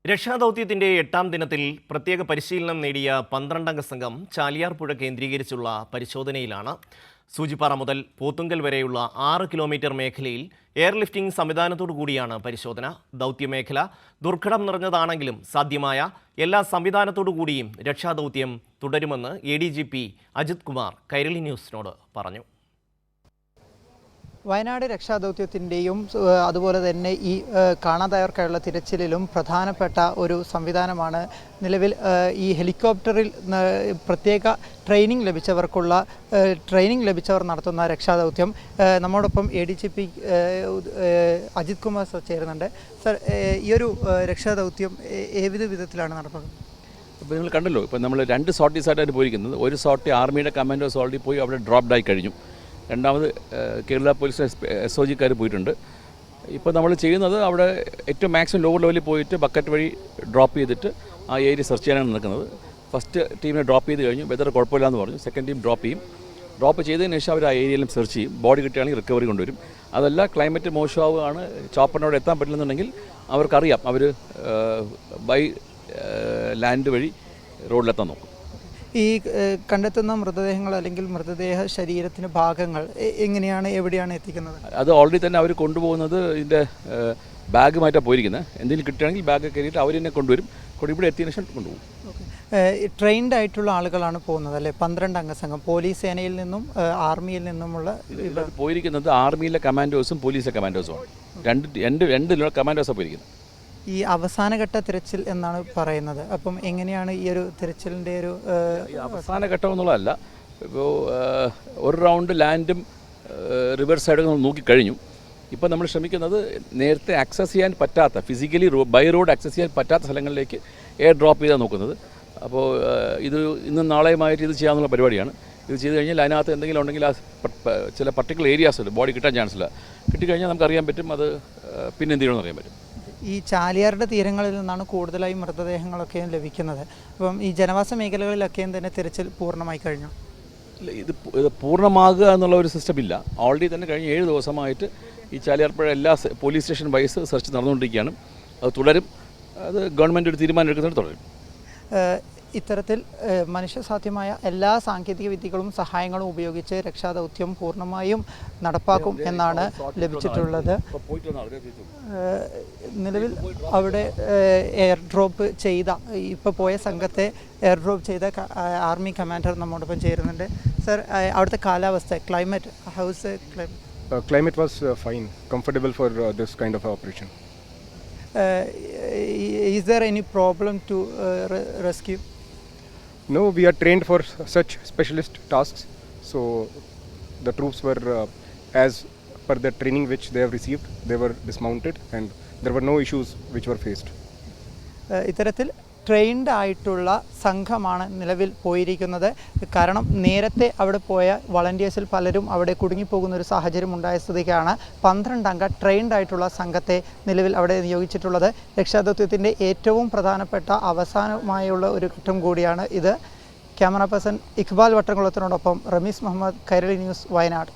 രക്ഷാദൗത്യത്തിന്റെ 8ാം ദിനത്തിൽ പ്രത്യേക പരിശീലനം നേടിയ 12-അംഗ സംഘം ചാലിയാർ പുഴ കേന്ദ്രീകരിച്ചുള്ള പരിശോധനയിലാണ്. സൂചിപ്പാറ മുതൽ പോത്തുങ്കൽ വരെയുള്ള 6 കിലോമീറ്റർ മേഖലയിൽ എയർലിഫ്റ്റിംഗ് സംവിധാനത്തോടുകൂടിയാണ് പരിശോധന. ദൗത്യമേഖല ദുർഘടം നിറഞ്ഞതാണെങ്കിലും സാധ്യമായ എല്ലാ സംവിധാനത്തോടുകൂടിയും രക്ഷാദൗത്യം തുടരുമെന്ന് ADGP അജിത് കുമാർ കൈരളി ന്യൂസിനോട് പറഞ്ഞു. വയനാട് രക്ഷാദൗത്യത്തിൻ്റെയും അതുപോലെ തന്നെ ഈ കാണാതായവർക്കായുള്ള തിരച്ചിലിലും പ്രധാനപ്പെട്ട ഒരു സംവിധാനമാണ് നിലവിൽ ഈ ഹെലികോപ്റ്ററിൽ പ്രത്യേക ട്രെയിനിങ് ലഭിച്ചവർ നടത്തുന്ന രക്ഷാദൗത്യം. നമ്മോടൊപ്പം ADGP അജിത് കുമാർ സർ ചേരുന്നുണ്ട്. സർ, ഈ ഒരു രക്ഷാദൗത്യം ഏത് വിധത്തിലാണ് നടക്കുന്നത്? ഇപ്പോൾ നിങ്ങൾ കണ്ടല്ലോ, ഇപ്പോൾ നമ്മൾ 2 സോർട്ടീസായിട്ടാണ് പോയിരിക്കുന്നത്. ഒരു സോർട്ടി ആർമിയുടെ കമാൻഡോസ് ഓൾറെഡി പോയി അവിടെ ഡ്രോപ്ഡായി കഴിഞ്ഞു. രണ്ടാമത് കേരള പോലീസ് SOGക്കാർ പോയിട്ടുണ്ട്. ഇപ്പോൾ നമ്മൾ ചെയ്യുന്നത് അവിടെ ഏറ്റവും മാക്സിമം ലോവർ ലെവലിൽ പോയിട്ട് ബക്കറ്റ് വഴി ഡ്രോപ്പ് ചെയ്തിട്ട് ആ ഏരിയ സെർച്ച് ചെയ്യാനാണ് നടക്കുന്നത്. ഫസ്റ്റ് ടീമിനെ ഡ്രോപ്പ് ചെയ്ത് കഴിഞ്ഞു, വെതർ കുഴപ്പമില്ലാന്ന് പറഞ്ഞു. സെക്കൻഡ് ടീം ഡ്രോപ്പ് ചെയ്യും. ഡ്രോപ്പ് ചെയ്തതിന് ശേഷം അവർ ആ ഏരിയയിലും സെർച്ച് ചെയ്യും. ബോഡി കിട്ടുകയാണെങ്കിൽ റിക്കവറി കൊണ്ടുവരും. അതല്ല ക്ലൈമറ്റ് മോശമാവുകയാണ്, ചോപ്പറിനോട് എത്താൻ പറ്റില്ലെന്നുണ്ടെങ്കിൽ അവർക്കറിയാം, അവർ ബൈ ലാൻഡ് വഴി റോഡിലെത്താൻ നോക്കും. ഈ കണ്ടെത്തുന്ന മൃതദേഹങ്ങൾ അല്ലെങ്കിൽ മൃതദേഹ ശരീരത്തിന് ഭാഗങ്ങൾ എവിടെയാണ് എത്തിക്കുന്നത്? അത് ഓൾറെഡി തന്നെ അവർ കൊണ്ടുപോകുന്നത് ഇതിൻ്റെ ബാഗുമായിട്ടാണ് പോയിരിക്കുന്നത്. എന്തെങ്കിലും കിട്ടുകയാണെങ്കിൽ ബാഗ് കയറിയിട്ട് അവർ തന്നെ കൊണ്ടുവരും. ഇവിടെ എത്തിയതിനു ശേഷം കൊണ്ടുപോകും. ട്രെയിൻഡ് ആയിട്ടുള്ള ആളുകളാണ് പോകുന്നത് അല്ലേ? 12-അംഗ സംഘം പോലീസ് സേനയിൽ നിന്നും ആർമിയിൽ നിന്നുമുള്ള പോയിരിക്കുന്നത്. ആർമിയിലെ കമാൻഡോസും പോലീസിലെ കമാൻഡോസുമാണ്. രണ്ട് കമാൻഡോസാണ് പോയിരിക്കുന്നത്. ഈ അവസാനഘട്ട തിരച്ചിൽ എന്നാണ് പറയുന്നത്. അപ്പം എങ്ങനെയാണ് ഈ ഒരു തിരച്ചിലിൻ്റെ ഒരു അവസാനഘട്ടം എന്നുള്ളതല്ല. ഇപ്പോൾ ഒരു റൗണ്ട് ലാൻഡും റിവർ സൈഡും നമ്മൾ നോക്കിക്കഴിഞ്ഞു. ഇപ്പോൾ നമ്മൾ ശ്രമിക്കുന്നത് നേരത്തെ ആക്സസ് ചെയ്യാൻ പറ്റാത്ത, ഫിസിക്കലി ബൈ റോഡ് ആക്സസ് ചെയ്യാൻ പറ്റാത്ത സ്ഥലങ്ങളിലേക്ക് എയർ ഡ്രോപ്പ് ചെയ്താണ് നോക്കുന്നത്. അപ്പോൾ ഇത് ഇന്നും നാളെയുമായിട്ട് ഇത് ചെയ്യാനുള്ള പരിപാടിയാണ്. ഇത് ചെയ്ത് കഴിഞ്ഞാൽ അതിനകത്ത് എന്തെങ്കിലും ഉണ്ടെങ്കിൽ ആ ചില പർട്ടിക്കുലർ ഏരിയാസ് ബോഡി കിട്ടാൻ ചാൻസ് ഇല്ല. കിട്ടിക്കഴിഞ്ഞാൽ നമുക്കറിയാൻ പറ്റും അത് പിന്നെ എന്ത് ചെയ്യണമെന്ന് അറിയാൻ പറ്റും. ഈ ചാലിയാറുടെ തീരങ്ങളിൽ നിന്നാണ് കൂടുതലായി മൃതദേഹങ്ങളൊക്കെയും ലഭിക്കുന്നത്. അപ്പം ഈ ജനവാസ മേഖലകളിലൊക്കെയും തന്നെ തിരച്ചിൽ പൂർണ്ണമായി കഴിഞ്ഞു. ഇത് പൂർണ്ണമാകുക എന്നുള്ള ഒരു സിസ്റ്റം ഇല്ല. ഓൾറെഡി തന്നെ കഴിഞ്ഞ 7 ദിവസമായിട്ട് ഈ ചാലിയാർപ്പുഴ എല്ലാ പോലീസ് സ്റ്റേഷൻ വൈസ് സെർച്ച് നടന്നുകൊണ്ടിരിക്കുകയാണ്. അത് തുടരും. അത് ഗവൺമെൻറ് ഒരു തീരുമാനം എടുക്കുന്നതിന് തുടരും. ഇത്തരത്തിൽ മനുഷ്യസാധ്യമായ എല്ലാ സാങ്കേതിക വിദ്യകളും സഹായങ്ങളും ഉപയോഗിച്ച് രക്ഷാദൗത്യം പൂർണ്ണമായും നടപ്പാക്കും എന്നാണ് ലഭിച്ചിട്ടുള്ളത്. നിലവിൽ അവിടെ എയർ ഡ്രോപ്പ് ചെയ്ത പോയ സംഘത്തെ എയർ ഡ്രോപ്പ് ചെയ്ത ആർമി കമാൻഡർ നമ്മോടൊപ്പം ചേരുന്നുണ്ട്. സർ, അവിടുത്തെ കാലാവസ്ഥ, climate, house climate was fine, comfortable for this kind of operation. Is there any problem to rescue? No, we are trained for such specialist tasks, so the troops were as per the training which they have received, they were dismounted and there were no issues which were faced. ഇത്തരത്തിൽ trained ആയിട്ടുള്ള സംഘമാണ് നിലവിൽ പോയിരിക്കുന്നത്. കാരണം നേരത്തെ അവിടെ പോയ വളണ്ടിയേഴ്സിൽ പലരും അവിടെ കുടുങ്ങിപ്പോകുന്ന ഒരു സാഹചര്യം ഉണ്ടായ സ്ഥിതിക്കാണ് 12-അംഗ ട്രെയിൻഡ് ആയിട്ടുള്ള സംഘത്തെ നിലവിൽ അവിടെ നിയോഗിച്ചിട്ടുള്ളത്. രക്ഷാദൗത്യത്തിൻ്റെ ഏറ്റവും പ്രധാനപ്പെട്ട അവസാനമായുള്ള ഒരു ഘട്ടം കൂടിയാണ് ഇത്. ക്യാമറ പേഴ്സൺ ഇഖ്ബാൽ വട്ടംകുളത്തിനോടൊപ്പം റമീസ് മുഹമ്മദ്, കൈരളി ന്യൂസ്, വയനാട്.